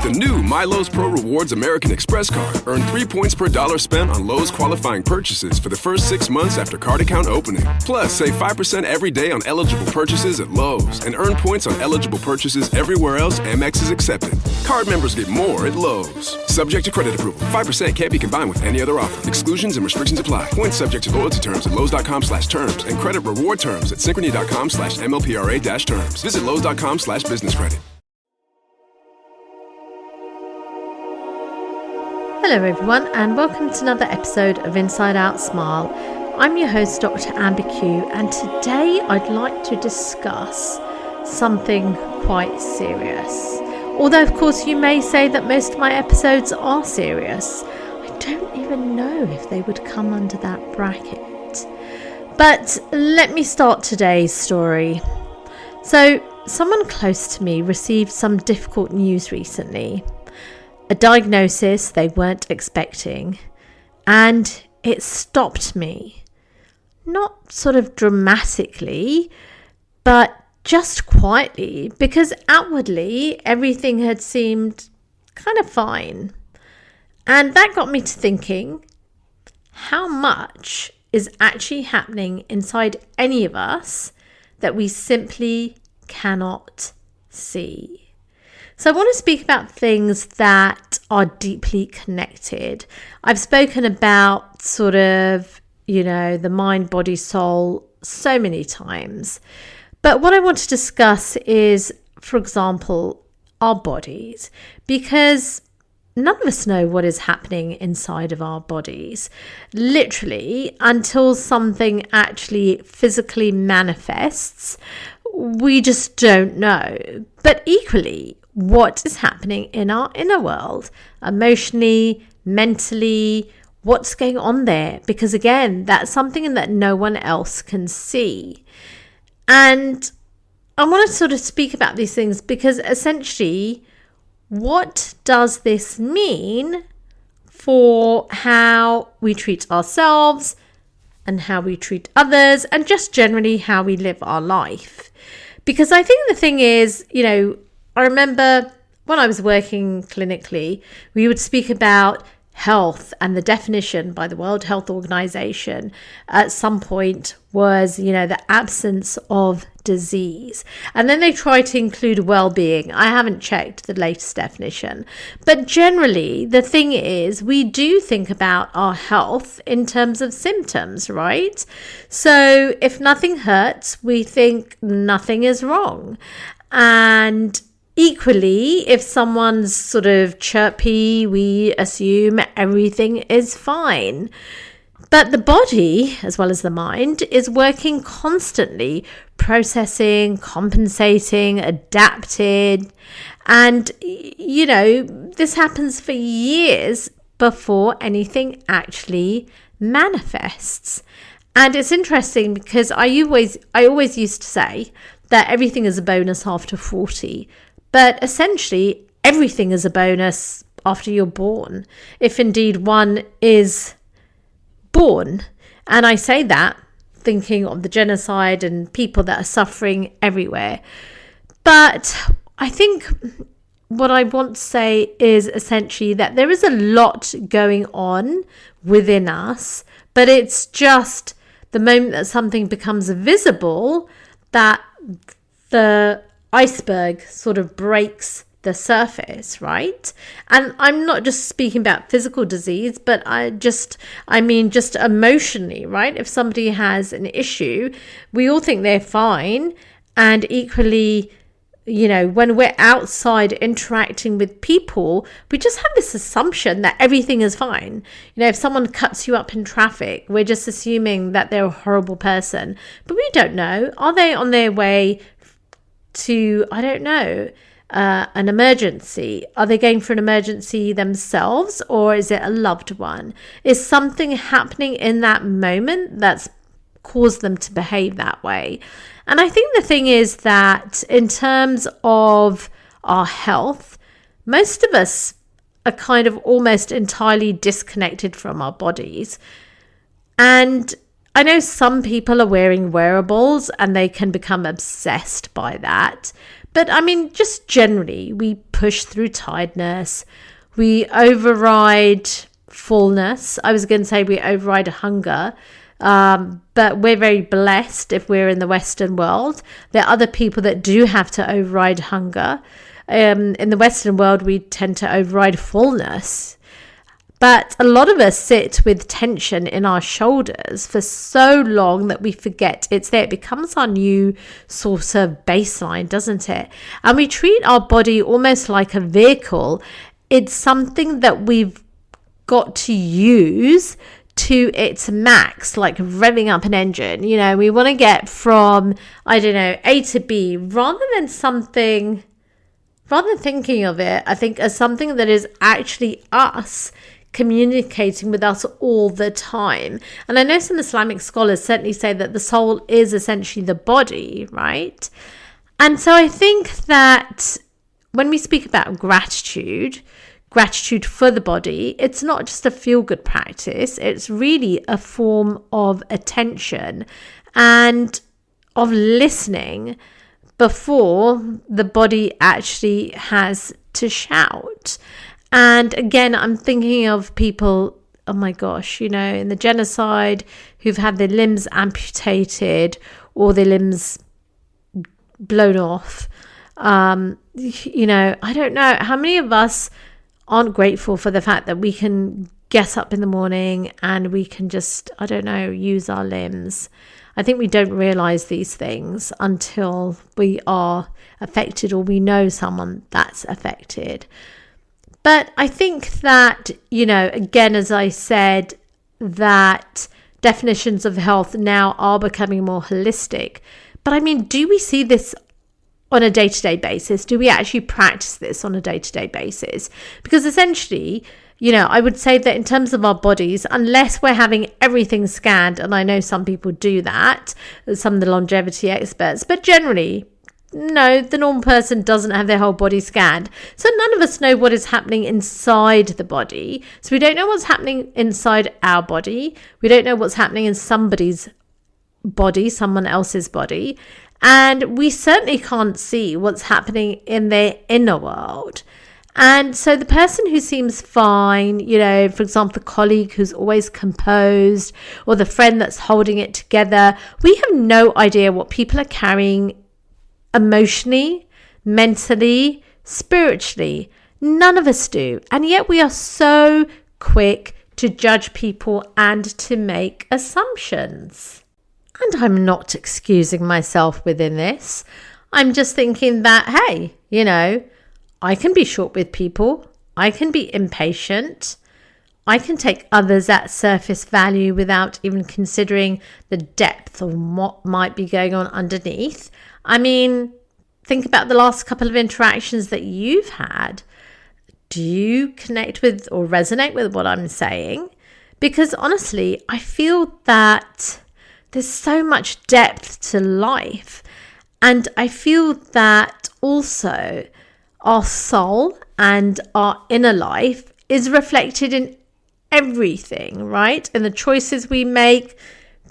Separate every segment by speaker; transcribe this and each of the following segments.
Speaker 1: the new MyLowe's Pro Rewards American Express card, earn 3 points per dollar spent on Lowe's qualifying purchases for the first 6 months after card account opening. Plus, save 5% every day on eligible purchases at Lowe's and earn points on eligible purchases everywhere else Amex is accepted. Card members get more at Lowe's. Subject to credit approval. 5% can't be combined with any other offer. Exclusions and restrictions apply. Points subject to loyalty terms at Lowe's.com/terms and credit reward terms at Synchrony.com/MLPRA-terms. Visit Lowe's.com/business credit.
Speaker 2: Hello everyone, and welcome to another episode of Inside Out Smile. I'm your host, Dr. Amber Q, and today I'd like to discuss something quite serious. Although, of course, you may say that most of my episodes are serious. I don't even know if they would come under that bracket. But let me start today's story. So, someone close to me received some difficult news recently. A diagnosis they weren't expecting, and it stopped me. Not sort of dramatically, but just quietly, because outwardly everything had seemed kind of fine. And that got me to thinking, how much is actually happening inside any of us that we simply cannot see? So I want to speak about things that are deeply connected. I've spoken about sort of, the mind, body, soul so many times. But what I want to discuss is, for example, our bodies, because none of us know what is happening inside of our bodies, literally, until something actually physically manifests. We just don't know. But equally, what is happening in our inner world, emotionally, mentally, what's going on there? Because again, that's something that no one else can see. And I want to sort of speak about these things because essentially, what does this mean for how we treat ourselves and how we treat others and just generally how we live our life? Because I think the thing is, I remember when I was working clinically, we would speak about health, and the definition by the World Health Organization at some point was, the absence of disease. And then they try to include well-being. I haven't checked the latest definition. But generally, the thing is, we do think about our health in terms of symptoms, right? So if nothing hurts, we think nothing is wrong. And equally, if someone's sort of chirpy, we assume everything is fine. But the body, as well as the mind, is working constantly, processing, compensating, adapting. And, this happens for years before anything actually manifests. And it's interesting because I always used to say that everything is a bonus after 40. But essentially, everything is a bonus after you're born, if indeed one is born. And I say that thinking of the genocide and people that are suffering everywhere. But I think what I want to say is essentially that there is a lot going on within us, but it's just the moment that something becomes visible that the iceberg sort of breaks the surface, right? And I'm not just speaking about physical disease, but I mean just emotionally, right? If somebody has an issue, we all think they're fine. And equally, when we're outside interacting with people, we just have this assumption that everything is fine. If someone cuts you up in traffic, we're just assuming that they're a horrible person. But we don't know. Are they on their way to, an emergency? Are they going for an emergency themselves, or is it a loved one? Is something happening in that moment that's caused them to behave that way? And I think the thing is that in terms of our health, most of us are kind of almost entirely disconnected from our bodies. And I know some people are wearing wearables and they can become obsessed by that. But I mean, just generally, we put push through tiredness. We override fullness. I was going to say we override hunger. But we're very blessed if we're in the Western world. There are other people that do have to override hunger. In the Western world, we tend to override fullness. But a lot of us sit with tension in our shoulders for so long that we forget it's there. It becomes our new sort of baseline, doesn't it? And we treat our body almost like a vehicle. It's something that we've got to use to its max, like revving up an engine. We want to get from, A to B, rather than thinking of it, I think, as something that is actually us communicating with us all the time. And I know some Islamic scholars certainly say that the soul is essentially the body, right? And so I think that when we speak about gratitude for the body, it's not just a feel-good practice. It's really a form of attention and of listening before the body actually has to shout. And again, I'm thinking of people, oh my gosh, in the genocide, who've had their limbs amputated or their limbs blown off. I don't know how many of us aren't grateful for the fact that we can get up in the morning and we can just, use our limbs. I think we don't realize these things until we are affected or we know someone that's affected. But I think that, again, as I said, that definitions of health now are becoming more holistic. But do we see this on a day-to-day basis? Do we actually practice this on a day-to-day basis? Because essentially, I would say that in terms of our bodies, unless we're having everything scanned, and I know some people do that, some of the longevity experts, but generally, no, the normal person doesn't have their whole body scanned. So none of us know what is happening inside the body. So we don't know what's happening inside our body. We don't know what's happening in somebody's body, someone else's body. And we certainly can't see what's happening in their inner world. And so the person who seems fine, for example, the colleague who's always composed, or the friend that's holding it together, we have no idea what people are carrying emotionally, mentally, spiritually. None of us do. And yet we are so quick to judge people and to make assumptions. And I'm not excusing myself within this. I'm just thinking that, hey, I can be short with people. I can be impatient. I can take others at surface value without even considering the depth of what might be going on underneath. Think about the last couple of interactions that you've had. Do you connect with or resonate with what I'm saying? Because honestly, I feel that there's so much depth to life. And I feel that also our soul and our inner life is reflected in everything, right? In the choices we make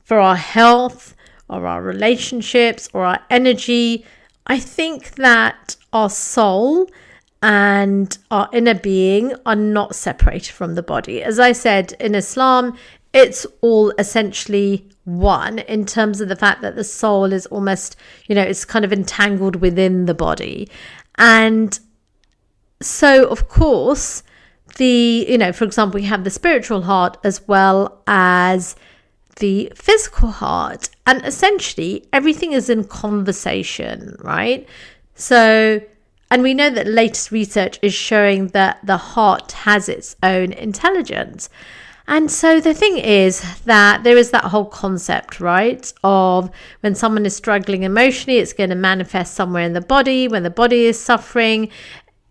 Speaker 2: for our health or our relationships or our energy. I think that our soul and our inner being are not separated from the body. As I said, in Islam, it's all essentially one, in terms of the fact that the soul is almost, it's kind of entangled within the body. And so, of course, for example, we have the spiritual heart as well as the physical heart. And essentially, everything is in conversation, right? So, and we know that latest research is showing that the heart has its own intelligence. And so the thing is that there is that whole concept, right, of when someone is struggling emotionally, it's going to manifest somewhere in the body. When the body is suffering,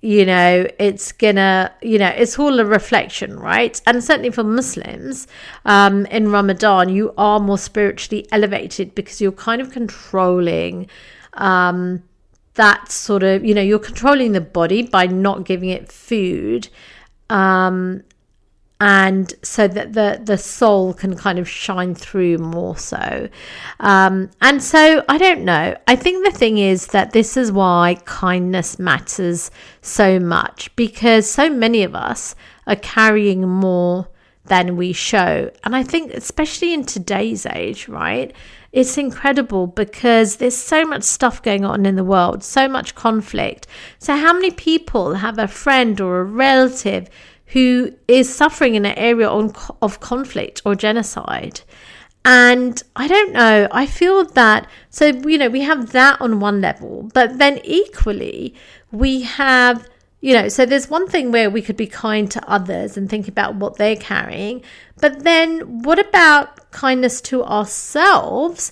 Speaker 2: it's gonna, it's all a reflection, right? And certainly for Muslims, in Ramadan, you are more spiritually elevated because you're kind of controlling that sort of, you're controlling the body by not giving it food. and so that the soul can kind of shine through more so. And so I don't know. I think the thing is that this is why kindness matters so much, because so many of us are carrying more than we show. And I think especially in today's age, right, it's incredible because there's so much stuff going on in the world, so much conflict. So how many people have a friend or a relative who is suffering in an area of conflict or genocide? And I don't know, I feel that, so, you know, we have that on one level, but then equally we have, you know, so there's one thing where we could be kind to others and think about what they're carrying, but then what about kindness to ourselves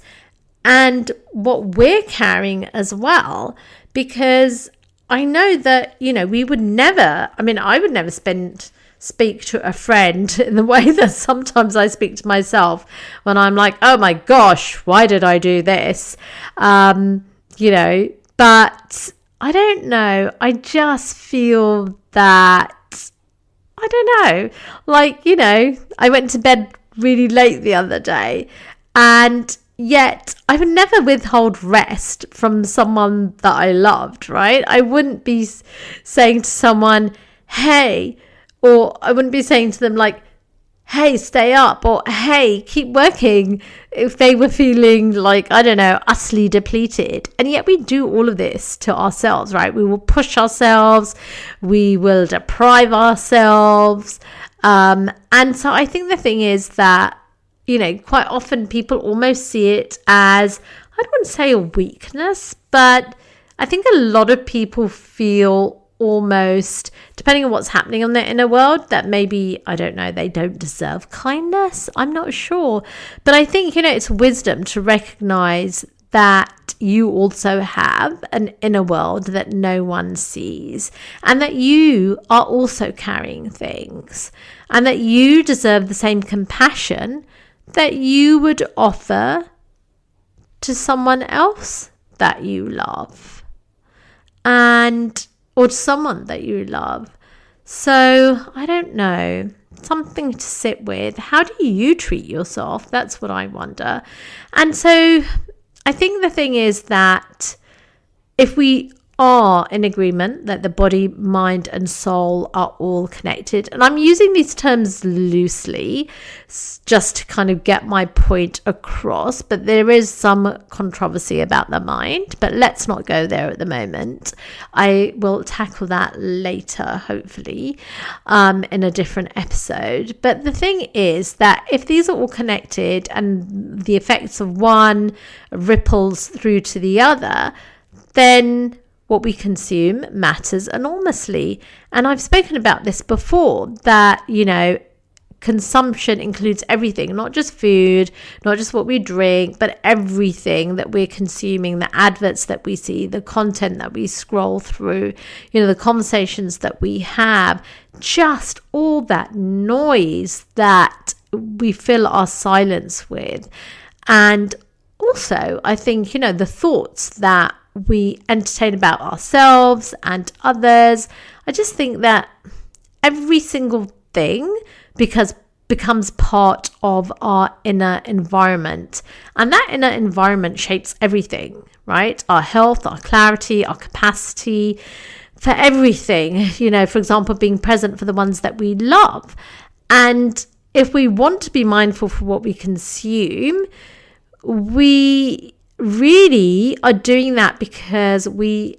Speaker 2: and what we're carrying as well? Because I know that, you know, I would never speak to a friend in the way that sometimes I speak to myself when I'm like, oh my gosh, why did I do this? You know, but I don't know. I just feel that, I don't know, like, you know, I went to bed really late the other day, and yet I would never withhold rest from someone that I loved, right? I wouldn't be saying to someone, hey, or I wouldn't be saying to them like, hey, stay up, or hey, keep working, if they were feeling like, I don't know, utterly depleted. And yet we do all of this to ourselves, right? We will push ourselves, we will deprive ourselves. And so I think the thing is that, you know, quite often people almost see it as, I don't want to say a weakness, but I think a lot of people feel almost, depending on what's happening in their inner world, that maybe, I don't know, they don't deserve kindness. I'm not sure. But I think, you know, it's wisdom to recognize that you also have an inner world that no one sees, and that you are also carrying things, and that you deserve the same compassion that you would offer to someone else that you love, or to someone that you love. So I don't know, something to sit with. How do you treat yourself? That's what I wonder. And so I think the thing is that if we are in agreement that the body, mind, and soul are all connected, and I'm using these terms loosely just to kind of get my point across, but there is some controversy about the mind, but let's not go there at the moment. I will tackle that later, hopefully, in a different episode. But the thing is that if these are all connected and the effects of one ripples through to the other, then what we consume matters enormously. And I've spoken about this before, that, you know, consumption includes everything, not just food, not just what we drink, but everything that we're consuming, the adverts that we see, the content that we scroll through, you know, the conversations that we have, just all that noise that we fill our silence with. And also, I think, you know, the thoughts that we entertain about ourselves and others. I just think that every single thing becomes part of our inner environment, and that inner environment shapes everything, right? Our health, our clarity, our capacity for everything, you know, for example, being present for the ones that we love. And if we want to be mindful for what we consume, we really are doing that because we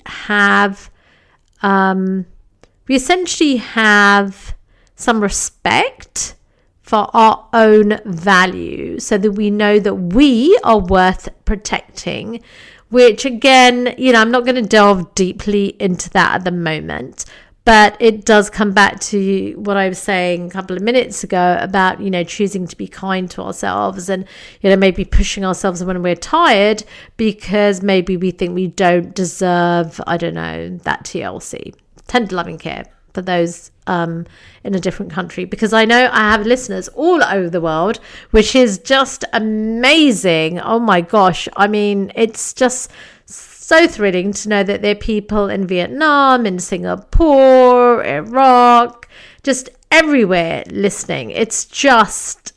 Speaker 2: essentially have some respect for our own value, so that we know that we are worth protecting, which again, you know, I'm not going to delve deeply into that at the moment, but it does come back to what I was saying a couple of minutes ago about, you know, choosing to be kind to ourselves, and, you know, maybe pushing ourselves when we're tired because maybe we think we don't deserve, I don't know, that TLC, tender loving care, for those in a different country, because I know I have listeners all over the world, which is just amazing. Oh my gosh. I mean, it's just so thrilling to know that there are people in Vietnam, in Singapore, Iraq, just everywhere listening. It's just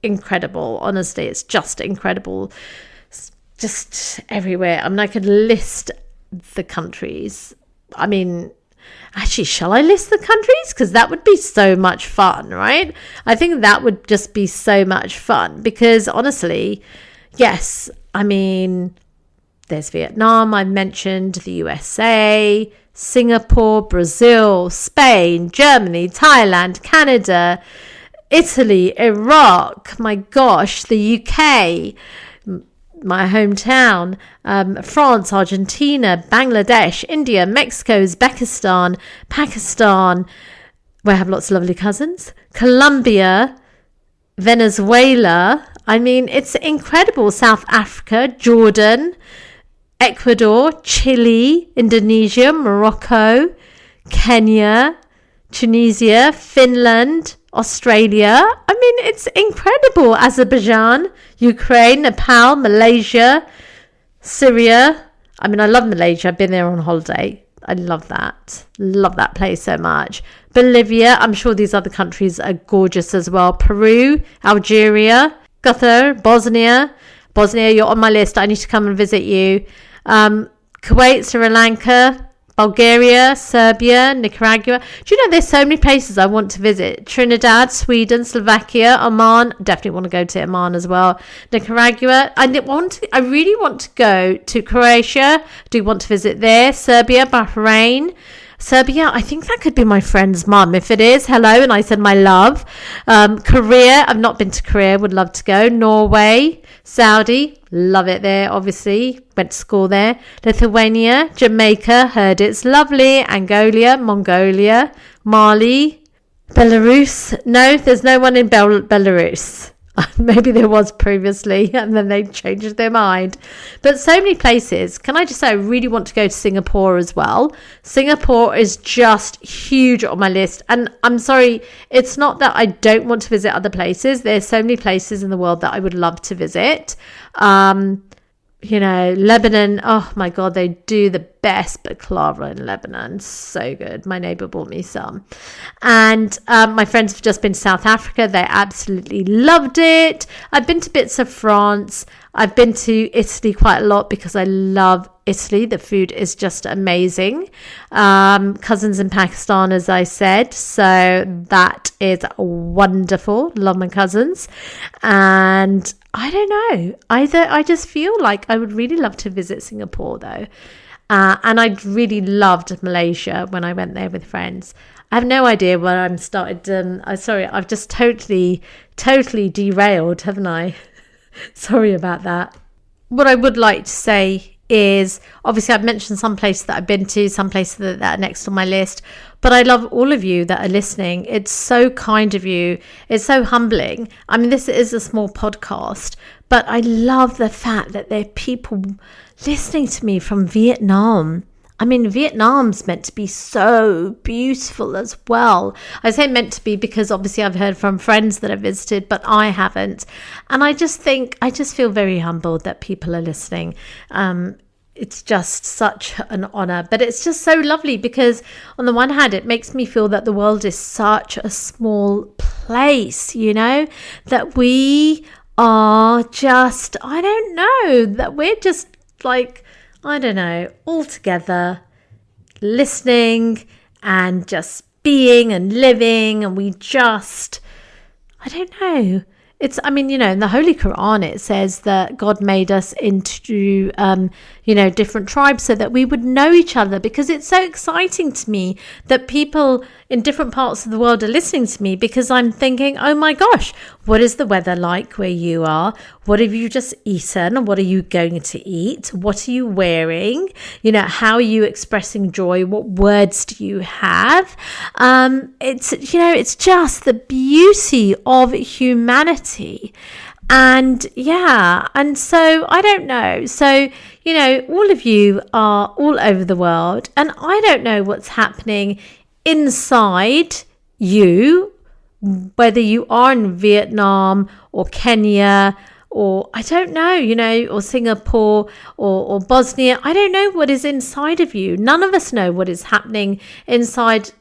Speaker 2: incredible. Honestly, it's just incredible. It's just everywhere. I mean, I could list the countries. I mean, actually, shall I list the countries? Because that would be so much fun, right? I think that would just be so much fun because honestly, yes, I mean, there's Vietnam, I mentioned, the USA, Singapore, Brazil, Spain, Germany, Thailand, Canada, Italy, Iraq, my gosh, the UK, my hometown, France, Argentina, Bangladesh, India, Mexico, Uzbekistan, Pakistan, where I have lots of lovely cousins, Colombia, Venezuela. I mean, it's incredible. South Africa, Jordan, Ecuador, Chile, Indonesia, Morocco, Kenya, Tunisia, Finland, Australia. I mean, it's incredible. Azerbaijan, Ukraine, Nepal, Malaysia, Syria. I mean, I love Malaysia. I've been there on holiday. I love that. Love that place so much. Bolivia. I'm sure these other countries are gorgeous as well. Peru, Algeria, Qatar, Bosnia. Bosnia, you're on my list. I need to come and visit you. Kuwait, Sri Lanka, Bulgaria, Serbia, Nicaragua. Do you know there's so many places I want to visit? Trinidad, Sweden, Slovakia, Oman. Definitely want to go to Oman as well. Nicaragua. I really want to go to Croatia. Do want to visit there. Serbia, Bahrain. Serbia, I think that could be my friend's mum. If it is, hello, and I said my love. Korea, I've not been to Korea, would love to go. Norway, Saudi, love it there, obviously. Went to school there. Lithuania, Jamaica, heard it's lovely. Angola, Mongolia, Mali, Belarus. No, there's no one in Belarus. Maybe there was previously and then they changed their mind. But so many places. Can I just say I really want to go to Singapore as well. Singapore is just huge on my list. And I'm sorry, it's not that I don't want to visit other places. There's so many places in the world that I would love to visit. You know, Lebanon, oh my God, they do the best baklava in Lebanon. So good. My neighbor bought me some. And my friends have just been to South Africa. They absolutely loved it. I've been to bits of France. I've been to Italy quite a lot because I love Italy. The food is just amazing. Cousins in Pakistan, as I said. So that is wonderful. Love my cousins. And I don't know. I just feel like I would really love to visit Singapore though. And I really loved Malaysia when I went there with friends. I have no idea where I'm started. Sorry, I've just totally derailed, haven't I? Sorry about that. What I would like to say is, obviously I've mentioned some places that I've been to, some places that are next on my list, but I love all of you that are listening. It's so kind of you. It's so humbling. I mean, this is a small podcast, but I love the fact that there are people listening to me from Vietnam. I mean, Vietnam's meant to be so beautiful as well. I say meant to be because obviously I've heard from friends that have visited, but I haven't. And I just feel very humbled that people are listening. It's just such an honor, but it's just so lovely because on the one hand, it makes me feel that the world is such a small place, you know, that we are just, I don't know, that we're just like, I don't know, all together, listening and just being and living. And we just, I don't know. It's, I mean, you know, in the Holy Quran, it says that God made us into, different tribes so that we would know each other, because it's so exciting to me that people in different parts of the world are listening to me, because I'm thinking, oh my gosh, what is the weather like where you are? What have you just eaten? What are you going to eat? What are you wearing? You know, how are you expressing joy? What words do you have? It's just the beauty of humanity. And so I don't know. So, you know, all of you are all over the world, and I don't know what's happening inside you, whether you are in Vietnam or Kenya or I don't know, you know, or Singapore or Bosnia. I don't know what is inside of you. None of us know what is happening inside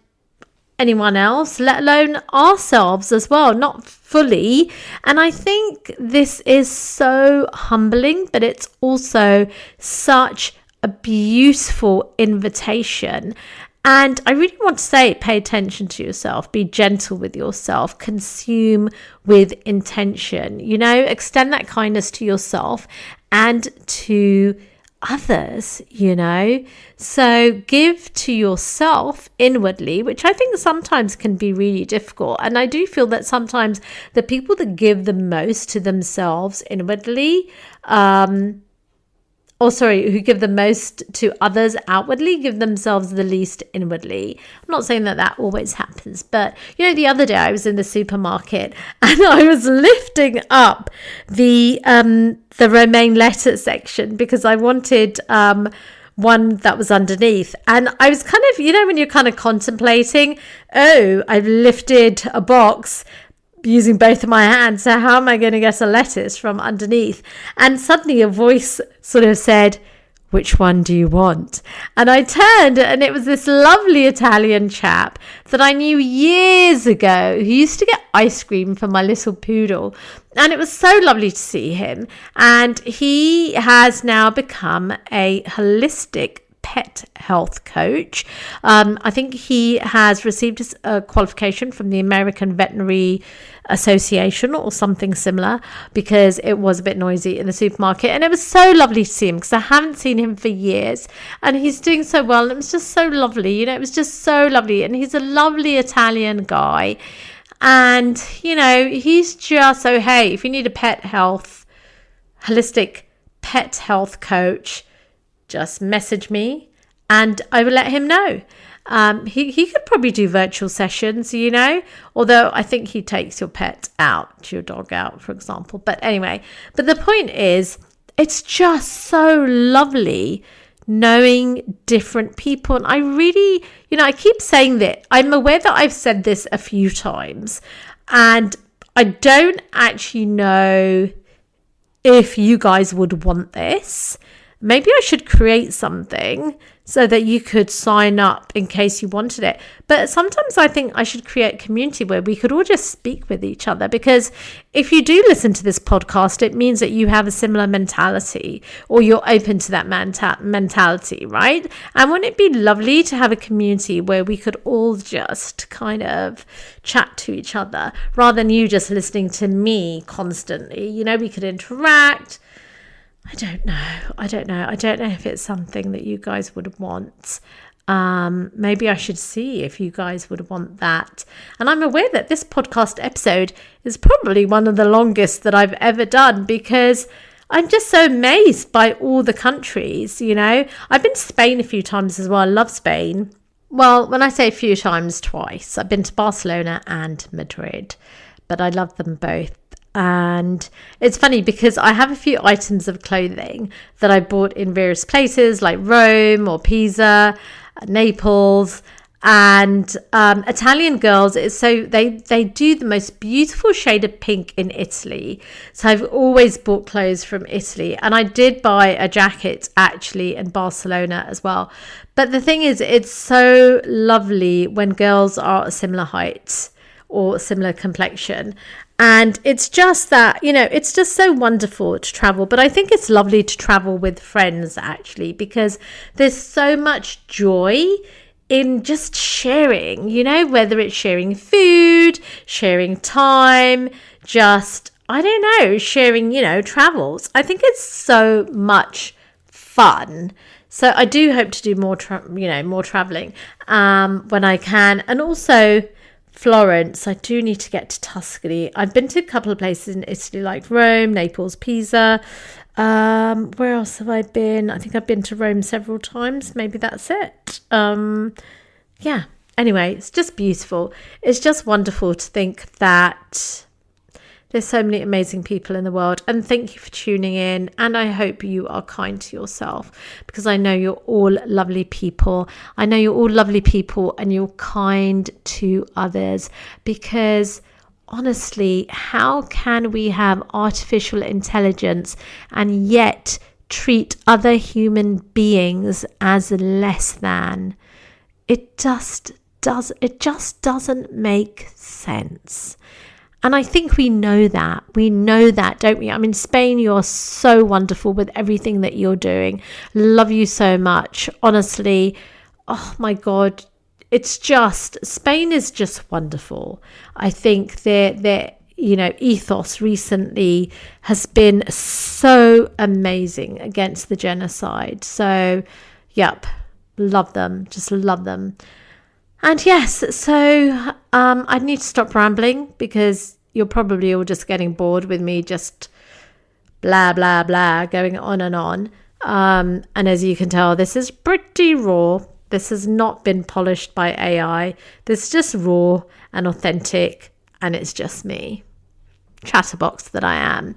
Speaker 2: anyone else, let alone ourselves as well, not fully. And I think this is so humbling, but it's also such a beautiful invitation. And I really want to say, pay attention to yourself, be gentle with yourself, consume with intention, extend that kindness to yourself and to others, so give to yourself inwardly, which I think sometimes can be really difficult. And I do feel that sometimes the people that give the most to themselves inwardly, who give the most to others outwardly, give themselves the least inwardly. I'm not saying that always happens, but the other day I was in the supermarket and I was lifting up the romaine lettuce section because I wanted one that was underneath, and I was kind of, when you're kind of contemplating, I've lifted a box using both of my hands, so how am I going to get a lettuce from underneath? And suddenly a voice sort of said, which one do you want? And I turned, and it was this lovely Italian chap that I knew years ago who used to get ice cream for my little poodle. And it was so lovely to see him. And he has now become a holistic pet health coach. I think he has received a qualification from the American Veterinary Association or something similar, because it was a bit noisy in the supermarket, and it was so lovely to see him because I haven't seen him for years, and he's doing so well, and it was just so lovely. It was just so lovely, and he's a lovely Italian guy, and he's just so, hey, if you need a holistic pet health coach, just message me and I will let him know. He could probably do virtual sessions, although I think he takes your pet out, your dog out, for example. But anyway, but the point is, it's just so lovely knowing different people. And I really, I keep saying that. I'm aware that I've said this a few times, and I don't actually know if you guys would want this. Maybe I should create something so that you could sign up in case you wanted it. But sometimes I think I should create a community where we could all just speak with each other, because if you do listen to this podcast, it means that you have a similar mentality, or you're open to that mentality, right? And wouldn't it be lovely to have a community where we could all just kind of chat to each other rather than you just listening to me constantly? We could interact. I don't know if it's something that you guys would want. Maybe I should see if you guys would want that. And I'm aware that this podcast episode is probably one of the longest that I've ever done, because I'm just so amazed by all the countries, I've been to Spain a few times as well. I love Spain. Well, when I say a few times, twice. I've been to Barcelona and Madrid, but I love them both. And it's funny because I have a few items of clothing that I bought in various places like Rome or Pisa, Naples, and Italian girls. They do the most beautiful shade of pink in Italy. So I've always bought clothes from Italy, and I did buy a jacket actually in Barcelona as well. But the thing is, it's so lovely when girls are a similar height or similar complexion. And it's just that, it's just so wonderful to travel. But I think it's lovely to travel with friends, actually, because there's so much joy in just sharing, whether it's sharing food, sharing time, just, I don't know, sharing, travels. I think it's so much fun. So I do hope to do more traveling when I can. And also Florence, I do need to get to Tuscany. I've been to a couple of places in Italy like Rome, Naples, Pisa. Where else have I been? I think I've been to Rome several times. Maybe that's it. Yeah. Anyway, it's just beautiful. It's just wonderful to think that there's so many amazing people in the world. And thank you for tuning in. And I hope you are kind to yourself, because I know you're all lovely people. I know you're all lovely people and you're kind to others, because honestly, how can we have artificial intelligence and yet treat other human beings as less than? It just just doesn't make sense. And I think we know that. We know that, don't we? I mean, Spain, you're so wonderful with everything that you're doing. Love you so much. Honestly, oh my God, Spain is just wonderful. I think their ethos recently has been so amazing against the genocide. So, yep, love them. Just love them. And yes, so I need to stop rambling because you're probably all just getting bored with me just blah, blah, blah, going on and on. And as you can tell, this is pretty raw. This has not been polished by AI. This is just raw and authentic, and it's just me. Chatterbox that I am.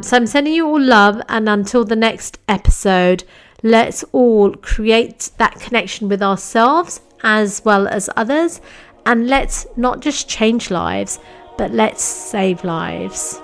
Speaker 2: So I'm sending you all love, and until the next episode, let's all create that connection with ourselves as well as others, and let's not just change lives, but let's save lives.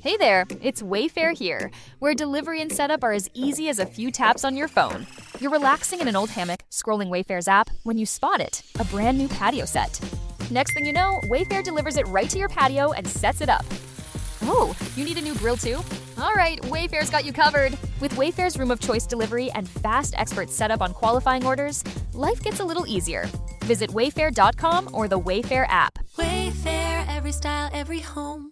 Speaker 3: Hey there, it's Wayfair here, where delivery and setup are as easy as a few taps on your phone. You're relaxing in an old hammock, scrolling Wayfair's app, when you spot it, a brand new patio set. Next thing you know, Wayfair delivers it right to your patio and sets it up. Oh, you need a new grill too? All right, Wayfair's got you covered. With Wayfair's Room of Choice delivery and fast expert setup on qualifying orders, life gets a little easier. Visit wayfair.com or the Wayfair app.
Speaker 4: Wayfair, every style, every home.